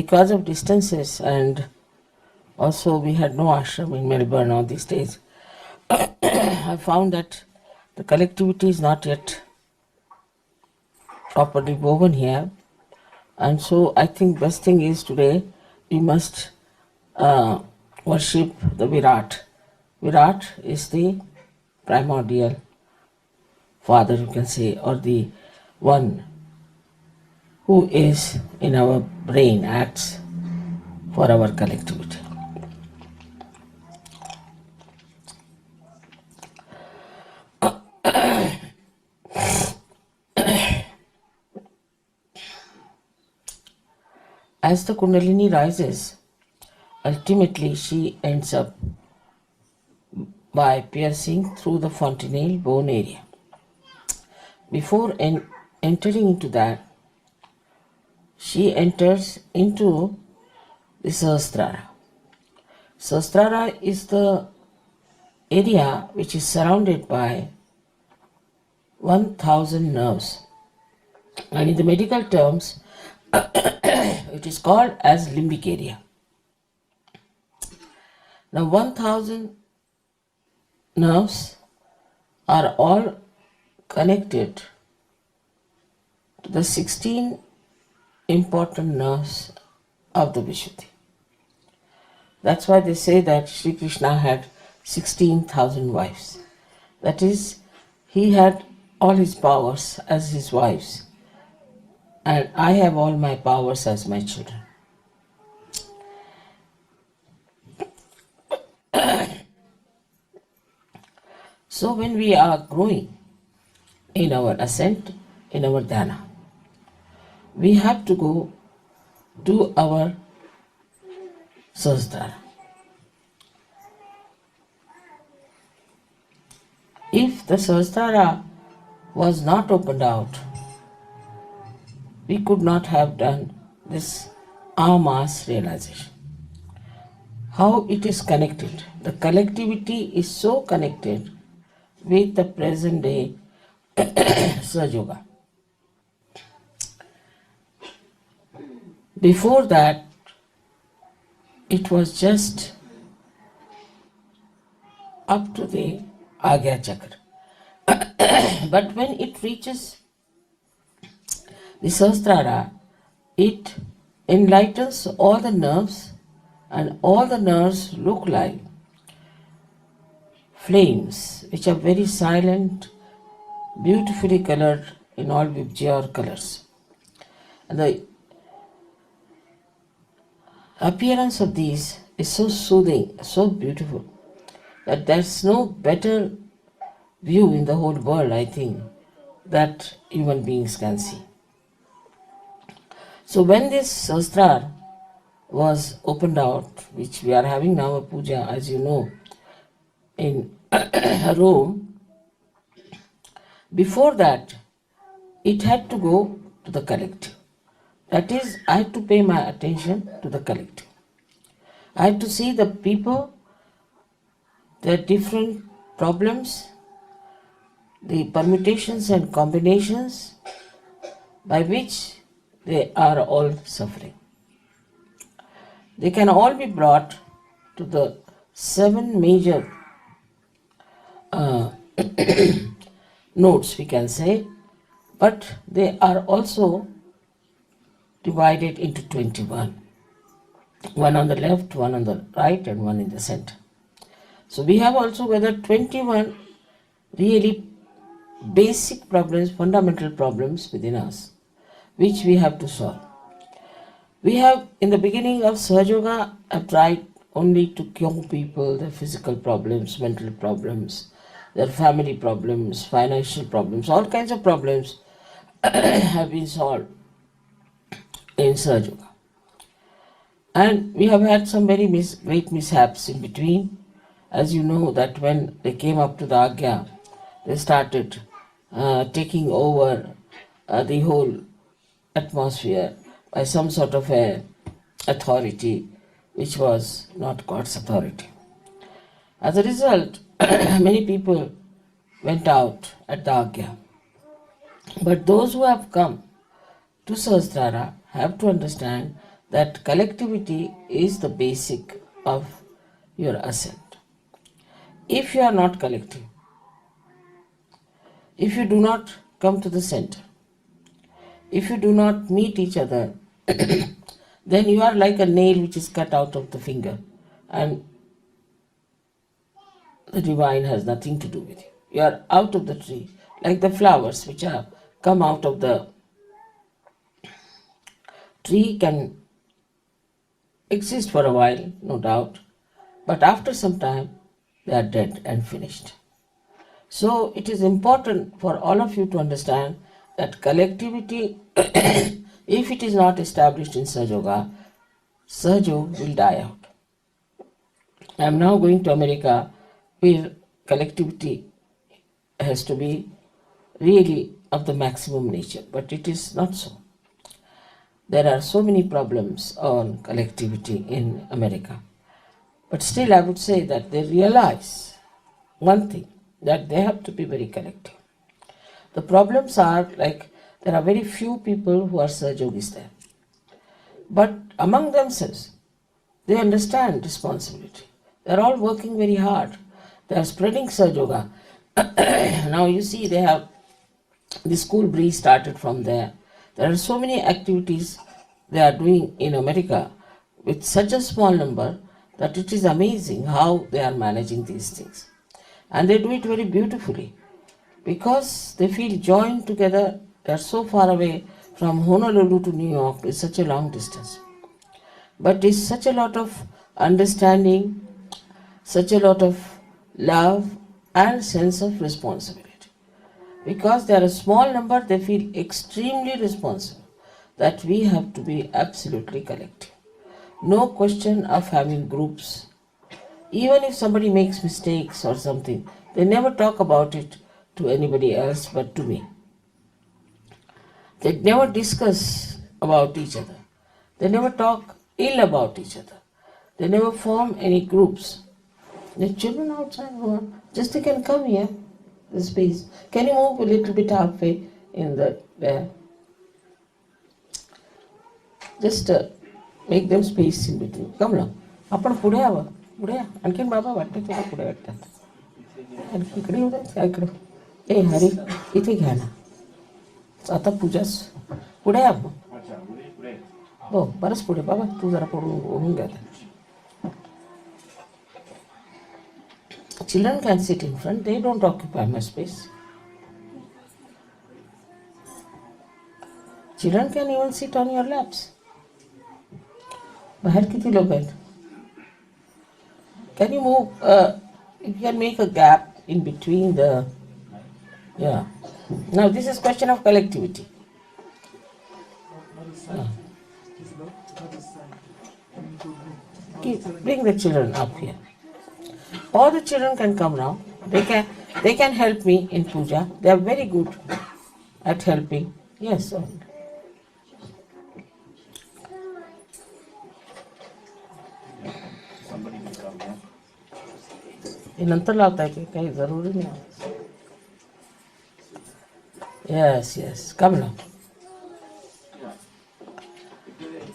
because of distances, and also we had no ashram in Melbourne all these days, I found that the collectivity is not yet properly woven here. And so I think best thing is today we must worship the Virat. Virat is the primordial father, you can say, or the one who is in our brain, acts for our collectivity. As the Kundalini rises, ultimately she ends up by piercing through the fontanelle bone area. Before entering into that, she enters into the Sahasrara. Sahasrara is the area which is surrounded by 1000 nerves. And in the medical terms, it is called as limbic area. Now 1000 nerves are all connected to the 16 important nerves of the Vishuddhi. That's why they say that Sri Krishna had 16,000 wives. That is, he had all his powers as his wives, and I have all my powers as my children. So when we are growing in our ascent, in our dhyana, we have to go to our Sahasrara. If the Sahasrara was not opened out, we could not have done this mass realization. How it is connected. The collectivity is so connected with the present day SahajaYoga. Before that, it was just up to the Agya Chakra. But when it reaches the Sahasrara, it enlightens all the nerves, and all the nerves look like flames which are very silent, beautifully colored in all Vibgyor colors. And the appearance of these is so soothing, so beautiful, that there's no better view in the whole world, I think, that human beings can see. So when this Sahasrara was opened out, which we are having now a puja, as you know, in Rome, before that, it had to go to the collective. That is, I had to pay my attention to the collective. I had to see the people, their different problems, the permutations and combinations by which they are all suffering. They can all be brought to the 7 major nodes, we can say, but they are also divided into 21. One on the left, one on the right, and one in the center. So we have also whether 21 really basic problems, fundamental problems within us, which we have to solve. We have, in the beginning of SahajaYoga, have tried only to cure people, their physical problems, mental problems, their family problems, financial problems, all kinds of problems have been solved in SahajaYoga. And we have had some very great mishaps in between. As you know, that when they came up to the Agya, they started taking over the whole atmosphere by some sort of a authority which was not God's authority. As a result, many people went out at the Agya. But those who have come to Sahasrara have to understand that collectivity is the basic of your ascent. If you are not collective, if you do not come to the center, if you do not meet each other, then you are like a nail which is cut out of the finger, and the divine has nothing to do with you. You are out of the tree, like the flowers which are come out of the tree can exist for a while, no doubt, but after some time they are dead and finished. So it is important for all of you to understand that collectivity, if it is not established in SahajaYoga, SahajaYoga will die out. I am now going to America where collectivity has to be really of the maximum nature, but it is not so. There are so many problems on collectivity in America. But still, I would say that they realize one thing, that they have to be very collective. The problems are like there are very few people who are Sahajogis there. But among themselves, they understand responsibility. They are all working very hard. They are spreading Sahaja. Now you see they have the school breeze started from there. There are so many activities they are doing in America with such a small number that it is amazing how they are managing these things. And they do it very beautifully because they feel joined together. They are so far away from Honolulu to New York. It's such a long distance. But it's such a lot of understanding, such a lot of love and sense of responsibility. Because they are a small number, they feel extremely responsible that we have to be absolutely collective. No question of having groups. Even if somebody makes mistakes or something, they never talk about it to anybody else but to me. They never discuss about each other. They never talk ill about each other. They never form any groups. The children outside just they can come here, the space. Can you move a little bit halfway in the there? Just make them space in between. Come now. आपण पुढे यावं. पुढे या. आणखीन बाबा वाटते तुला पुढे वाटतात. आणखी इकडे येऊ द्या. इकडे. ए हरी इथे घ्या ना. आता पूजाच पुढे या. हो बरंच पुढे बाबा तू जरा पडून ओढून घ्या. Children can sit in front, they don't occupy much space. Children can even sit on your laps. बाहर कितने लोग हैं? Can you move? You can make a gap in between the. Yeah. Now this is question of collectivity. Bring the children up here. All the children can come now. They can help me in puja. They are very good at helping. Yes. ये नंतर लावता है काही जरूरी नहीं. Yes. Come now.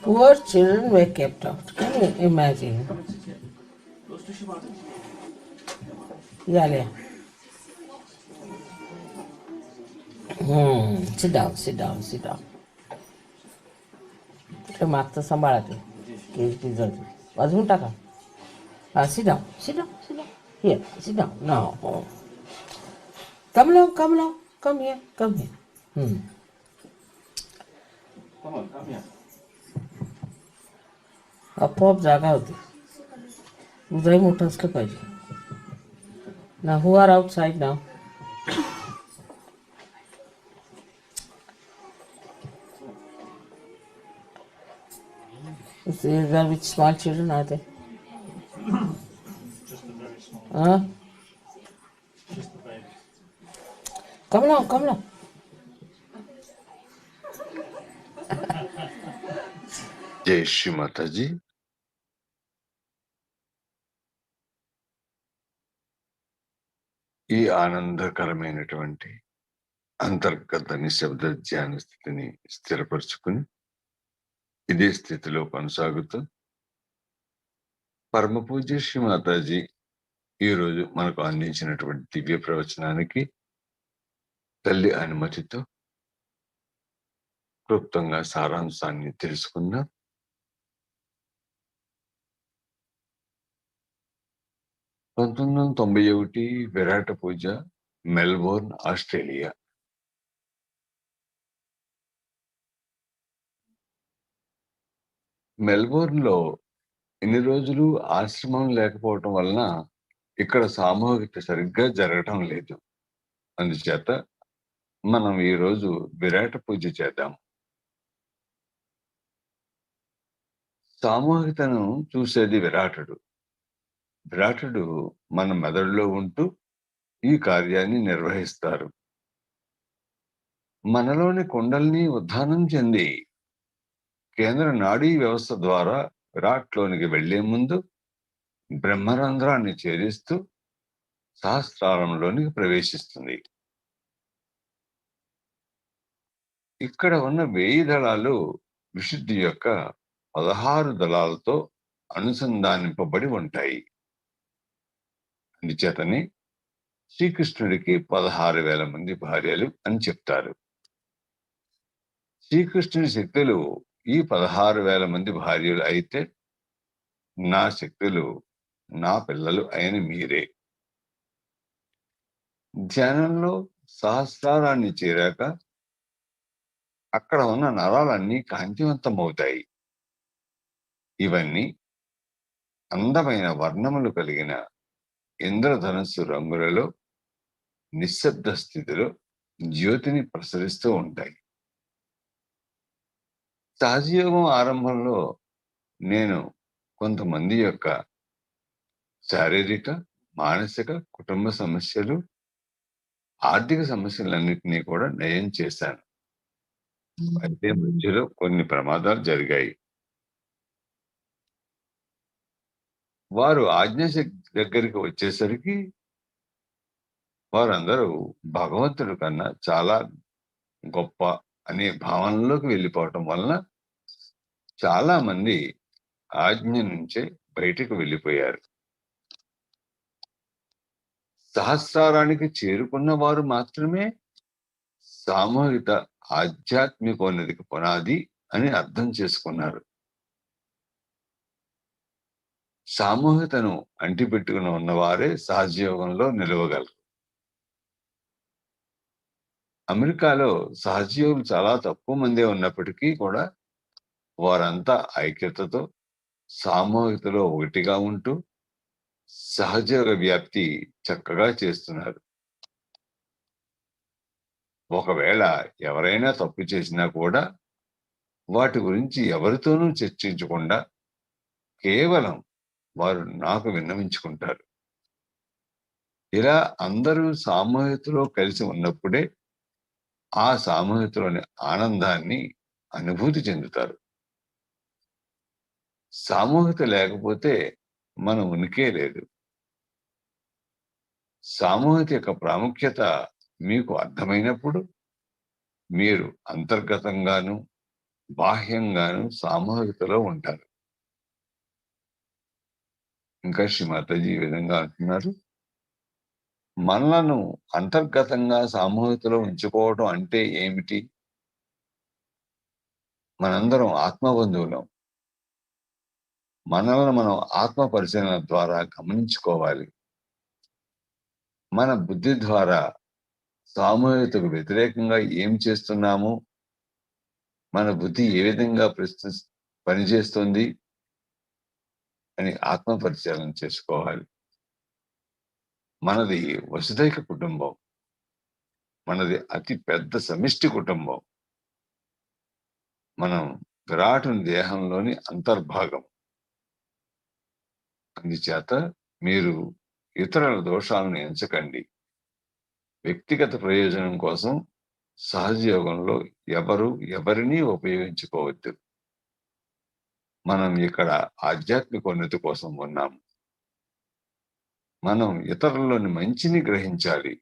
Poor children were kept out. Can you imagine? Yeah. Sit down. ते मागचं सांभाळा ते केस जर वाजवून टाका. Sit down. Here, sit down. Now. Come along. Come here. Come on, come here. आपोआप जागा होती. उदय मोठं असलं पाहिजे. Now who are outside now? Is there with small children are they? Just the very small. Just the baby. Come along. जय श्री माता जी. ఈ ఆనందకరమైనటువంటి అంతర్గత నిశ్శబ్ద ధ్యాన స్థితిని స్థిరపరచుకుని ఇదే స్థితిలో కొనసాగుతూ పరమ పూజ్య శ్రీ మాతాజీ ఈరోజు మనకు అందించినటువంటి దివ్య ప్రవచనానికి తల్లి అనుమతితో క్లుప్తంగా సారాంశాన్ని తెలుసుకుందాం. 1991 విరాట పూజ, మెల్బోర్న్, ఆస్ట్రేలియా. మెల్బోర్న్ లో ఇన్ని రోజులు ఆశ్రమం లేకపోవటం వలన ఇక్కడ సామూహికత సరిగ్గా జరగటం లేదు. అందుచేత మనం ఈరోజు విరాట పూజ చేద్దాం. సామూహికతను చూసేది విరాటుడు. విరాటుడు మన మెదడులో ఉంటూ ఈ కార్యాన్ని నిర్వహిస్తారు. మనలోని కుండల్ని ఉద్ధానం చెంది కేంద్ర నాడీ వ్యవస్థ ద్వారా విరాట్లోనికి వెళ్లే ముందు బ్రహ్మరంధ్రాన్ని ఛేదిస్తూ సహస్రారంలోనికి ప్రవేశిస్తుంది. ఇక్కడ ఉన్న 1000 దళాలు విశుద్ధి యొక్క 16 దళాలతో అనుసంధానింపబడి ఉంటాయి. అందుచేతని శ్రీకృష్ణుడికి 16,000 మంది భార్యలు అని చెప్తారు. శ్రీకృష్ణుడి శక్తులు ఈ 16,000 మంది భార్యలు అయితే, నా శక్తులు నా పిల్లలు అయిన మీరే. ధ్యానంలో సహస్రారాన్ని చేరాక అక్కడ ఉన్న నరాలన్నీ కాంతివంతమవుతాయి. ఇవన్నీ అందమైన వర్ణములు కలిగిన ఇంద్రధనస్సు రంగులలో నిశ్శబ్ద స్థితిలో జ్యోతిని ప్రసరిస్తూ ఉంటాయి. సహజయోగం ఆరంభంలో నేను కొంతమంది యొక్క శారీరక, మానసిక, కుటుంబ సమస్యలు, ఆర్థిక సమస్యలన్నింటినీ కూడా నయం చేశాను. అయితే మధ్యలో కొన్ని ప్రమాదాలు జరిగాయి. వారు ఆజ్ఞ దగ్గరికి వచ్చేసరికి వారందరూ భగవంతుడి కన్నా చాలా గొప్ప అనే భావనలోకి వెళ్ళిపోవటం వలన చాలా మంది ఆజ్ఞ నుంచే బయటకు వెళ్ళిపోయారు. సహస్రారానికి చేరుకున్న వారు మాత్రమే సామూహిక ఆధ్యాత్మికోన్నతికి పునాది అని అర్థం చేసుకున్నారు. సామూహికతను అంటిపెట్టుకుని ఉన్నవారే సహజయోగంలో నిలవగలరు. అమెరికాలో సహజయోగులు చాలా తక్కువ మందే ఉన్నప్పటికీ కూడా వారంతా ఐక్యతతో సామూహికతలో ఒకటిగా ఉంటూ సహజయోగ వ్యాప్తి చక్కగా చేస్తున్నారు. ఒకవేళ ఎవరైనా తప్పు చేసినా కూడా వాటి గురించి ఎవరితోనూ చర్చించకుండా కేవలం వారు నాకు విన్నవించుకుంటారు. ఇలా అందరూ సామూహికతలో కలిసి ఉన్నప్పుడే ఆ సామూహికతలోని ఆనందాన్ని అనుభూతి చెందుతారు. సామూహికత లేకపోతే మన ఉనికే లేదు. సామూహికత యొక్క ప్రాముఖ్యత మీకు అర్థమైనప్పుడు మీరు అంతర్గతంగాను బాహ్యంగాను సామూహికతలో ఉంటారు. ఇంకా శ్రీమాతాజీ ఈ విధంగా అంటున్నారు, మనలను అంతర్గతంగా సామూహికతలో ఉంచుకోవడం అంటే ఏమిటి? మనందరం ఆత్మబంధువులం. మనల్ని మనం ఆత్మ పరిశీలన ద్వారా గమనించుకోవాలి. మన బుద్ధి ద్వారా సామూహికతకు వ్యతిరేకంగా ఏం చేస్తున్నాము, మన బుద్ధి ఏ విధంగా పనిచేస్తుంది అని ఆత్మ పరిశీలన చేసుకోవాలి. మనది వసుదైక కుటుంబం. మనది అతి పెద్ద సమిష్టి కుటుంబం. మనం విరాటుని దేహంలోని అంతర్భాగం. అందుచేత మీరు ఇతరుల దోషాలను ఎంచకండి. వ్యక్తిగత ప్రయోజనం కోసం సహజయోగంలో ఎవరు ఎవరిని ఉపయోగించుకోవద్దు. మనం ఇక్కడ ఆధ్యాత్మికోన్నతి కోసం ఉన్నాము. మనం ఇతరుల్లోని మంచిని గ్రహించాలి.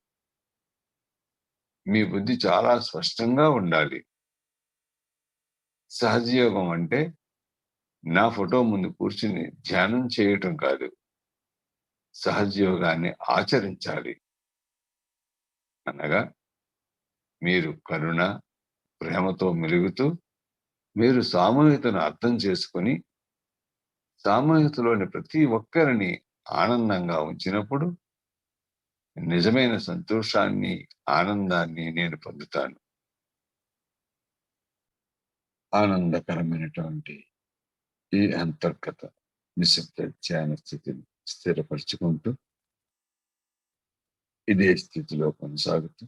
మీ బుద్ధి చాలా స్పష్టంగా ఉండాలి. సహజయోగం అంటే నా ఫోటో ముందు కూర్చుని ధ్యానం చేయటం కాదు, సహజయోగాన్ని ఆచరించాలి. అనగా మీరు కరుణ, ప్రేమతో మెలుగుతూ, మీరు సామూహికతను అర్థం చేసుకుని, సామూహికతలోని ప్రతి ఒక్కరిని ఆనందంగా ఉంచినప్పుడు నిజమైన సంతోషాన్ని, ఆనందాన్ని నేను పొందుతాను. ఆనందకరమైనటువంటి ఈ అంతర్గత నిశ్శబ్ద ధ్యాన స్థితిని స్థిరపరుచుకుంటూ ఇదే స్థితిలో కొనసాగుతూ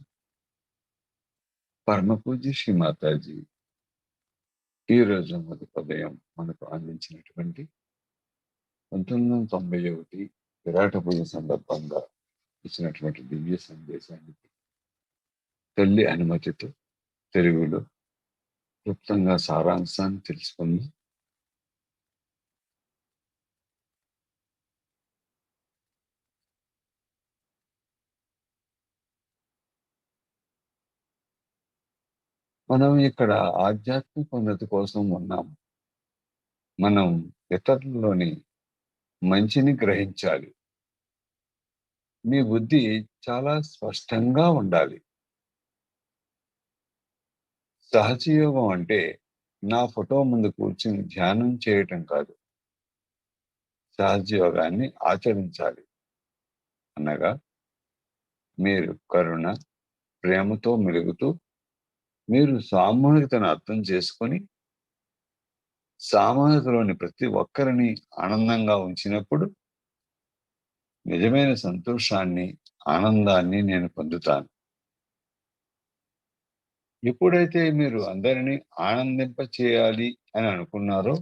పరమ పూజ్య శ్రీ మాతాజీ ఈ రోజు మొదటి ఉదయం మనకు అందించినటువంటి 1991 విరాట పూజ సందర్భంగా ఇచ్చినటువంటి దివ్య సందేశానికి తల్లి అనుమతితో తెలుగులో క్లుప్తంగా సారాంశాన్ని తెలుసుకుంది. మనం ఇక్కడ ఆధ్యాత్మిక ఉన్నతి కోసం ఉన్నాం. మనం ఇతరుల్లోని మంచిని గ్రహించాలి. మీ బుద్ధి చాలా స్పష్టంగా ఉండాలి. సహజయోగం అంటే నా ఫోటో ముందు కూర్చుని ధ్యానం చేయటం కాదు, సహజయోగాన్ని ఆచరించాలి. అనగా మీరు కరుణ, ప్రేమతో మెలుగుతూ, మీరు సామూహికతను అర్థం చేసుకొని, సామూహికతలోని ప్రతి ఒక్కరిని ఆనందంగా ఉంచినప్పుడు నిజమైన సంతోషాన్ని, ఆనందాన్ని నేను పొందుతాను. ఎప్పుడైతే మీరు అందరినీ ఆనందింప చేయాలి అని అనుకున్నారో,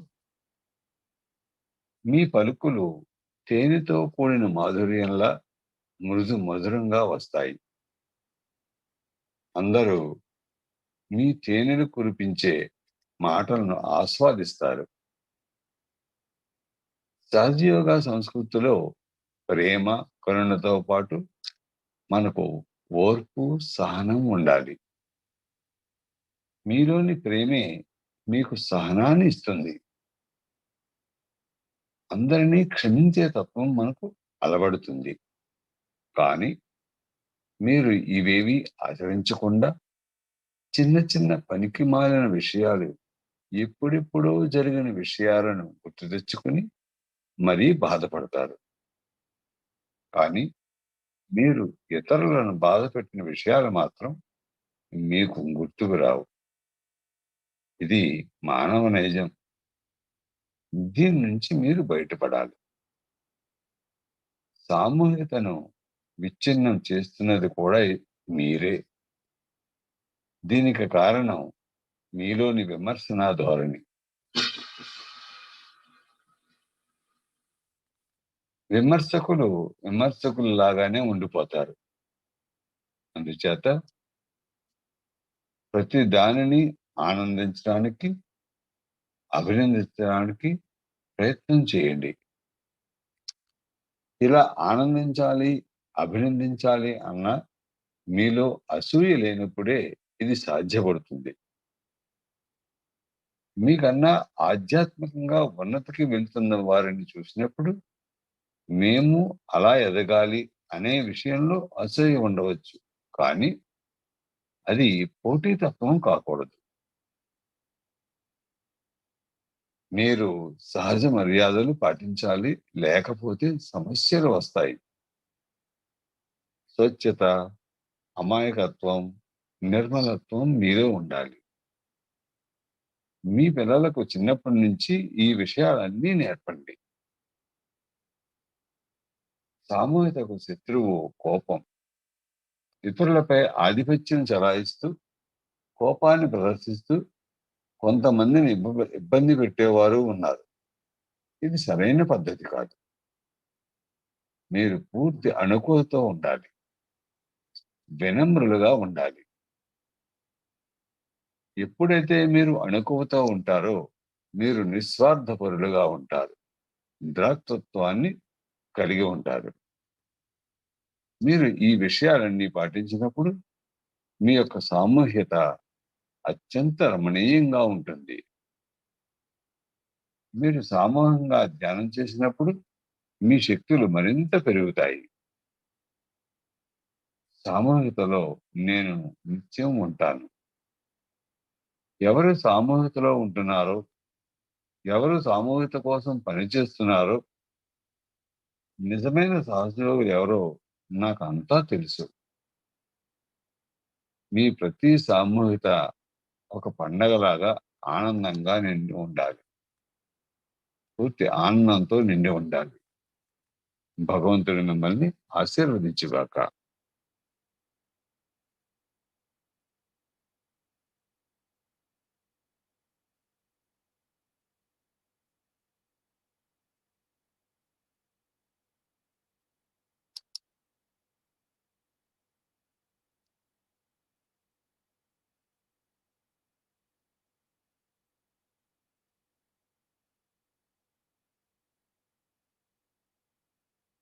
మీ పలుకులు తేనెతో కూడిన మాధుర్యంలా మృదు మధురంగా వస్తాయి. అందరూ మీ తేనెలు కురిపించే మాటలను ఆస్వాదిస్తారు. సహజయోగా సంస్కృతిలో ప్రేమ, కరుణతో పాటు మనకు ఓర్పు, సహనం ఉండాలి. మీలోని ప్రేమే మీకు సహనాన్ని ఇస్తుంది. అందరినీ క్షమించే తత్వం మనకు అలవడుతుంది. కానీ మీరు ఇవేవి ఆచరించకుండా చిన్న చిన్న పనికిమాలిన విషయాలు, ఎప్పుడెప్పుడో జరిగిన విషయాలను గుర్తు తెచ్చుకుని మరీ బాధపడతారు. కానీ మీరు ఇతరులను బాధపెట్టిన విషయాలు మాత్రం మీకు గుర్తుకు రావు. ఇది మానవ నైజం. దీని నుంచి మీరు బయటపడాలి. సామూహికతను విచ్ఛిన్నం చేస్తున్నది కూడా మీరే. దీనికి కారణం మీలోని విమర్శనా ధోరణి. విమర్శకులు లాగానే ఉండిపోతారు. అందుచేత ప్రతి దానిని ఆనందించడానికి, అభినందించడానికి ప్రయత్నం చేయండి. ఇలా ఆనందించాలి, అభినందించాలి అన్న మీలో అసూయ లేనప్పుడే ఇది సాధ్యపడుతుంది. మీకన్నా ఆధ్యాత్మికంగా ఉన్నతికి వెళ్తున్న వారిని చూసినప్పుడు మేము అలా ఎదగాలి అనే విషయంలో అసూయ ఉండవచ్చు. కానీ అది పోటీతత్వం కాకూడదు. మీరు సహజ మర్యాదలు పాటించాలి, లేకపోతే సమస్యలు వస్తాయి. స్వచ్ఛత, అమాయకత్వం, నిర్మలత్వం మీలో ఉండాలి. మీ పిల్లలకు చిన్నప్పటి నుంచి ఈ విషయాలన్నీ నేర్పండి. సామూహికకు శత్రువు కోపం. ఇతరులపై ఆధిపత్యం చెలాయిస్తూ, కోపాన్ని ప్రదర్శిస్తూ కొంతమందిని ఇబ్బంది పెట్టేవారు ఉన్నారు. ఇది సరైన పద్ధతి కాదు. మీరు పూర్తి అణకువతో ఉండాలి, వినమ్రులుగా ఉండాలి. ఎప్పుడైతే మీరు అణకువతో ఉంటారో మీరు నిస్వార్థపరులుగా ఉంటారు, ద్రాక్షత్వాన్ని కలిగి ఉంటారు. మీరు ఈ విషయాలన్నీ పాటించినప్పుడు మీ యొక్క సామూహ్యత అత్యంత రమణీయంగా ఉంటుంది. మీరు సామూహికంగా ధ్యానం చేసినప్పుడు మీ శక్తులు మరింత పెరుగుతాయి. సామూహికతలో నేను నిత్యం ఉంటాను. ఎవరు సామూహికతలో ఉంటున్నారో, ఎవరు సామూహికత కోసం పనిచేస్తున్నారో, నిజమైన సహజయోగులు ఎవరో నాకు అంతా తెలుసు. మీ ప్రతి సామూహికత ఒక పండగలాగా ఆనందంగా నిండి ఉండాలి. పూర్తి ఆనందంతో నిండి ఉండాలి. భగవంతుడు మిమ్మల్ని ఆశీర్వదించుగాక.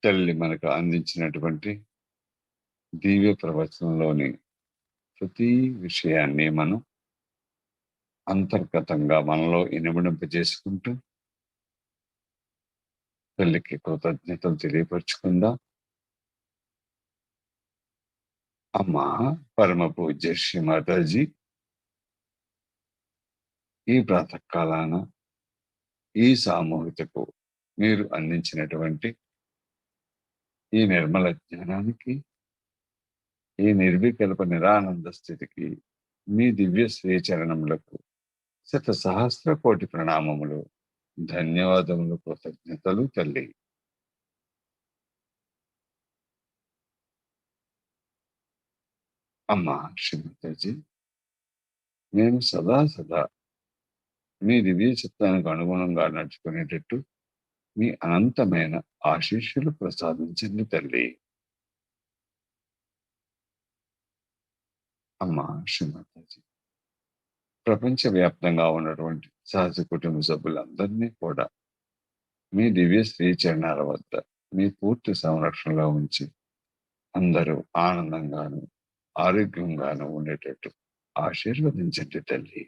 తల్లి మనకు అందించినటువంటి దివ్య ప్రవచనంలోని ప్రతి విషయాన్ని మనం అంతర్గతంగా మనలో ఇనుమడింపజేసుకుంటూ తల్లికి కృతజ్ఞతలు తెలియపరుచుకుందాం. అమ్మా, పరమ పూజ్య శ్రీ మాతాజీ, ఈ ప్రాతకాలాన ఈ సామూహికకు మీరు అందించినటువంటి ఈ నిర్మల జ్ఞానానికి, ఈ నిర్వికల్ప నిరానంద స్థితికి మీ దివ్య శ్రీచరణములకు శత సహస్ర కోటి ప్రణామములు, ధన్యవాదములు, కృతజ్ఞతలు తల్లి. అమ్మా శ్రీమతాజీ, మేము సదా మీ దివ్య చిత్తానికి అనుగుణంగా నడుచుకునేటట్టు మీ అనంతమైన ఆశీస్సులు ప్రసాదించండి తల్లి. అమ్మా శ్రీమతాజీ, ప్రపంచవ్యాప్తంగా ఉన్నటువంటి సహజ కుటుంబ సభ్యులందరినీ కూడా మీ దివ్య శ్రీచరణాల వద్ద మీ పూర్తి సంరక్షణలో ఉంచి అందరూ ఆనందంగాను ఆరోగ్యంగాను ఉండేటట్టు ఆశీర్వదించండి తల్లి.